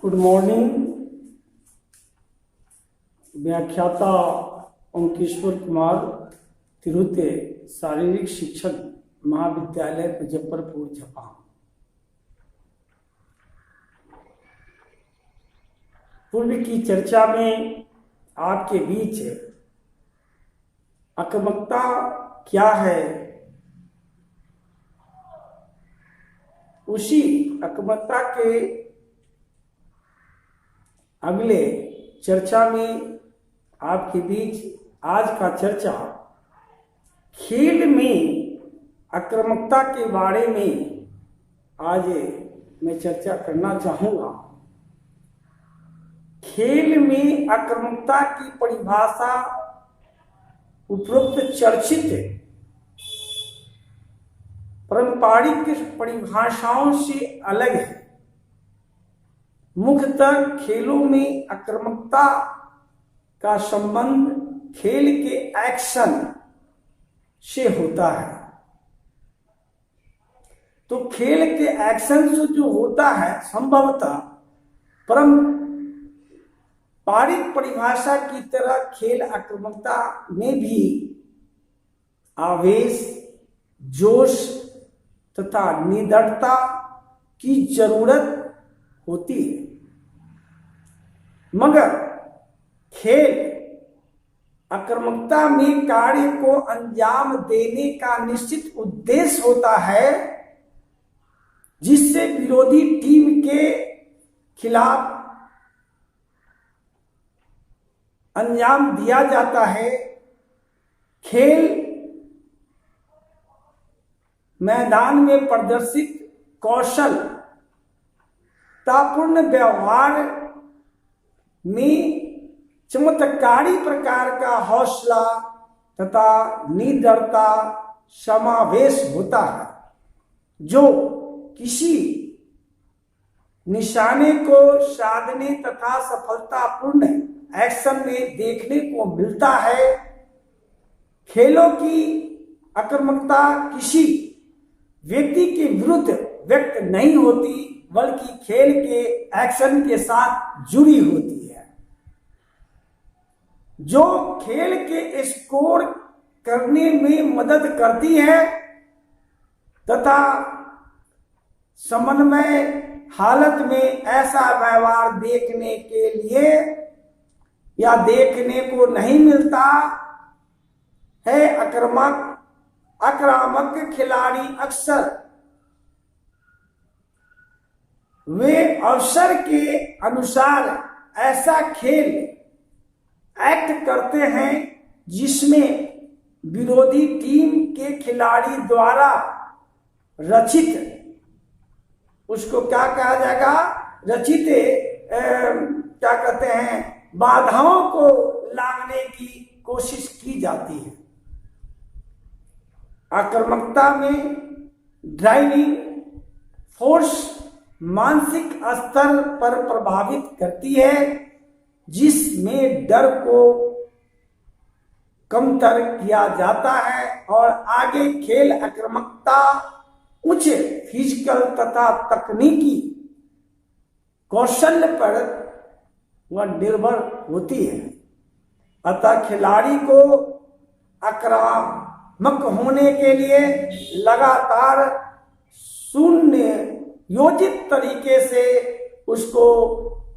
Good morning. व्याख्याता ओंकेश्वर कुमार, तिरुते, शारीरिक शिक्षक महाविद्यालय मुजफ्फरपुर, जापान। पूर्व की चर्चा में आपके बीच आक्रामकता क्या है, उसी आक्रामकता के अगले चर्चा में आपके बीच आज का चर्चा खेल में आक्रामकता के बारे में आज मैं चर्चा करना चाहूंगा। खेल में आक्रामकता की परिभाषा उपरोक्त चर्चित पारंपरिक परिभाषाओं से अलग है। मुख्यतः खेलों में आक्रामकता का संबंध खेल के एक्शन से होता है। तो खेल के एक्शन से जो होता है, संभवतः पारंपरिक परिभाषा की तरह खेल आक्रामकता में भी आवेश, जोश तथा निडरता की जरूरत होती है, मगर खेल आक्रामकता में कार्य को अंजाम देने का निश्चित उद्देश्य होता है, जिससे विरोधी टीम के खिलाफ अंजाम दिया जाता है। खेल मैदान में प्रदर्शित कौशल तापूर्ण व्यवहार में चमत्कारी प्रकार का हौसला तथा निडरता समावेश होता है, जो किसी निशाने को साधने तथा सफलतापूर्ण एक्शन में देखने को मिलता है। खेलों की आक्रामकता किसी व्यक्ति के विरुद्ध व्यक्त नहीं होती, बल्कि खेल के एक्शन के साथ जुड़ी होती है, जो खेल के स्कोर करने में मदद करती है तथा समन्वय हालत में ऐसा व्यवहार देखने के लिए या देखने को नहीं मिलता है। आक्रामक खिलाड़ी अक्सर वे अवसर के अनुसार ऐसा खेल एक्ट करते हैं जिसमें विरोधी टीम के खिलाड़ी द्वारा रचित, उसको क्या कहा जाएगा, रचित क्या कहते हैं, बाधाओं को लांघने की कोशिश की जाती है। आक्रामकता में ड्राइविंग फोर्स मानसिक स्तर पर प्रभावित करती है, जिसमें डर को कमतर किया जाता है और आगे खेल आक्रामकता उच्च फिजिकल तथा तकनीकी कौशल पर वह निर्भर होती है। अतः खिलाड़ी को आक्रामक होने के लिए लगातार योजित तरीके से उसको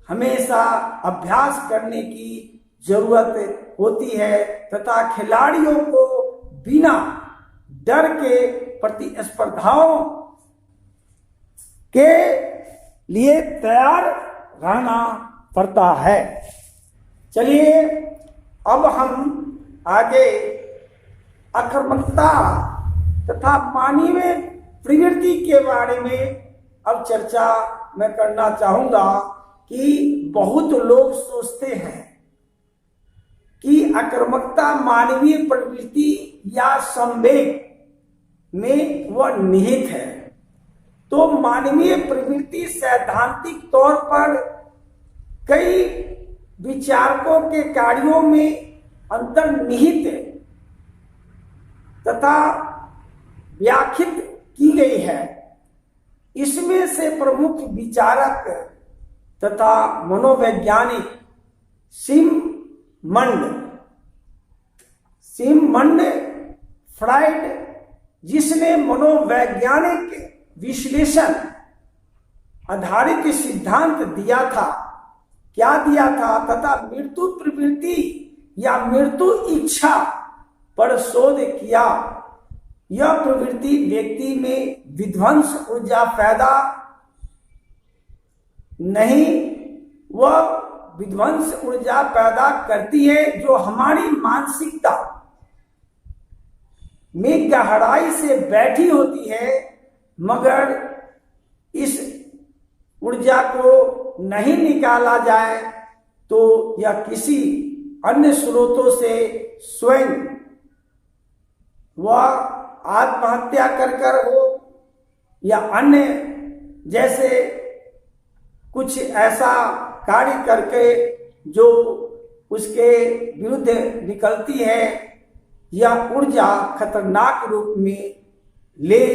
हमेशा अभ्यास करने की जरूरत होती है तथा खिलाड़ियों को बिना डर के प्रतिस्पर्धाओं के लिए तैयार रहना पड़ता है। चलिए अब हम आगे आक्रामकता तथा मानवीय प्रवृत्ति के बारे में अब चर्चा मैं करना चाहूंगा कि बहुत लोग सोचते हैं कि आक्रामकता मानवीय प्रवृत्ति या संवेग में वह निहित है। तो मानवीय प्रवृत्ति सैद्धांतिक तौर पर कई विचारकों के कार्यों में अंतर्निहित तथा व्याख्यात की गई है। इसमें से प्रमुख विचारक तथा मनोवैज्ञानिक सिगमंड फ्राइड, जिसने मनोवैज्ञानिक विश्लेषण आधारित सिद्धांत दिया था, तथा मृत्यु प्रवृत्ति या मृत्यु इच्छा पर शोध किया। यह प्रवृत्ति व्यक्ति में विध्वंस ऊर्जा पैदा नहीं, वह विध्वंस ऊर्जा पैदा करती है जो हमारी मानसिकता में गहराई से बैठी होती है, मगर इस ऊर्जा को नहीं निकाला जाए तो यह किसी अन्य स्रोतों से स्वयं वह आत्महत्या कर हो या अन्य जैसे कुछ ऐसा कार्य करके जो उसके विरुद्ध निकलती है, यह ऊर्जा खतरनाक रूप में ले।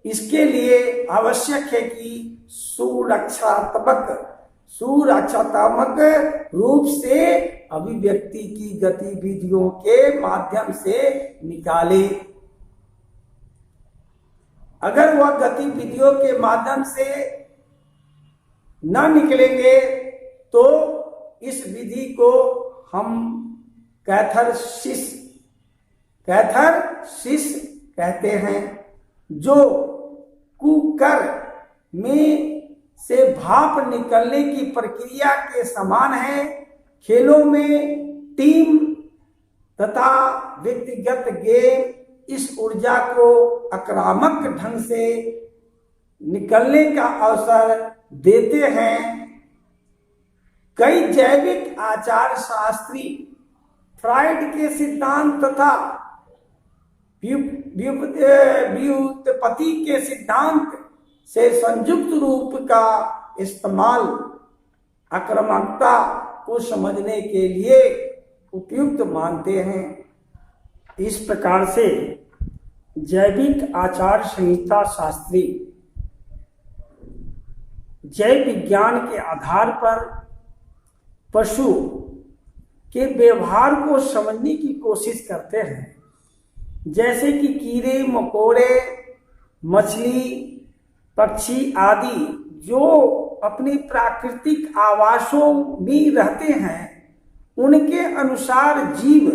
इसके लिए आवश्यक है कि सुरक्षात्मक रूप से अभिव्यक्ति की गतिविधियों के माध्यम से निकाले। अगर वह गतिविधियों के माध्यम से न निकलेंगे तो इस विधि को हम कैथारसिस कहते हैं, जो कुकर में से भाप निकलने की प्रक्रिया के समान है। खेलों में टीम तथा व्यक्तिगत गेम इस ऊर्जा को आक्रामक ढंग से निकलने का अवसर देते हैं। कई जैविक आचार शास्त्री फ्राइड के सिद्धांत तथा व्युत्पत्ति के सिद्धांत से संयुक्त रूप का इस्तेमाल आक्रामकता को समझने के लिए उपयुक्त मानते हैं। इस प्रकार से जैविक आचार संहिता शास्त्री जैव विज्ञान के आधार पर पशु के व्यवहार को समझने की कोशिश करते हैं, जैसे कि कीड़े मकोड़े, मछली, पक्षी आदि जो अपनी प्राकृतिक आवासों में रहते हैं, उनके अनुसार जीव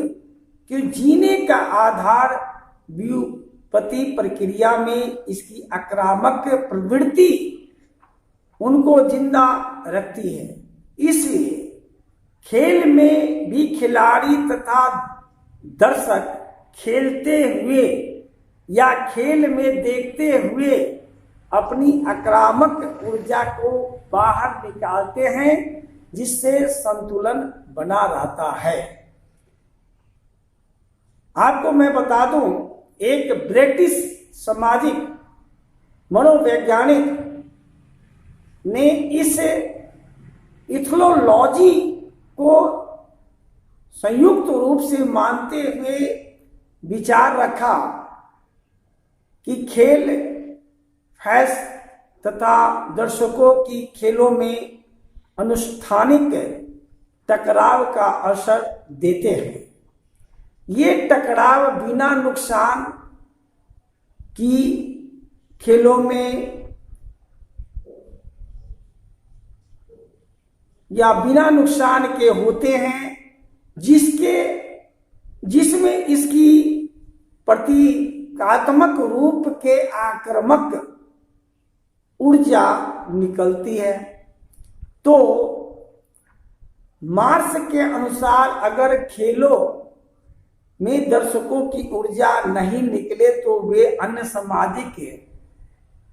के जीने का आधार व्युत्पत्ति प्रक्रिया में इसकी आक्रामक प्रवृत्ति उनको जिंदा रखती है। इसलिए खेल में भी खिलाड़ी तथा दर्शक खेलते हुए या खेल में देखते हुए अपनी आक्रामक ऊर्जा को बाहर निकालते हैं, जिससे संतुलन बना रहता है। आपको मैं बता दूं, एक ब्रिटिश सामाजिक मनोवैज्ञानिक ने इस इथोलॉजी को संयुक्त रूप से मानते हुए विचार रखा कि खेल फैस तथा दर्शकों की खेलों में अनुष्ठानिक टकराव का असर देते हैं। ये टकराव बिना नुकसान की खेलों में या बिना नुकसान के होते हैं, जिसमें इसकी प्रतीकात्मक रूप के आक्रामक ऊर्जा निकलती है। तो मार्क्स के अनुसार अगर खेलों में दर्शकों की ऊर्जा नहीं निकले तो वे अन्य सामाजिक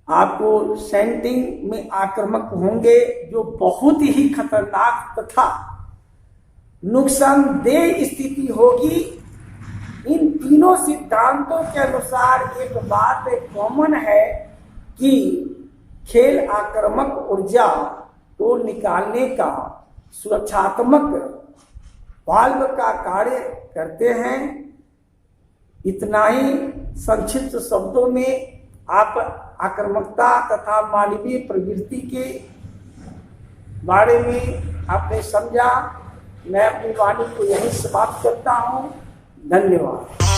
आपको सेटिंग में आक्रामक होंगे, जो बहुत ही खतरनाक तथा नुकसानदेह स्थिति होगी। इन तीनों सिद्धांतों के अनुसार एक बात कॉमन है कि खेल आक्रामक ऊर्जा को निकालने का सुरक्षात्मक वाल्व का कार्य करते हैं। इतना ही। संक्षिप्त शब्दों में आप आक्रामकता तथा मानवीय प्रवृत्ति के बारे में आपने समझा। मैं अपनी वाणी को यहीं समाप्त करता हूँ। धन्यवाद।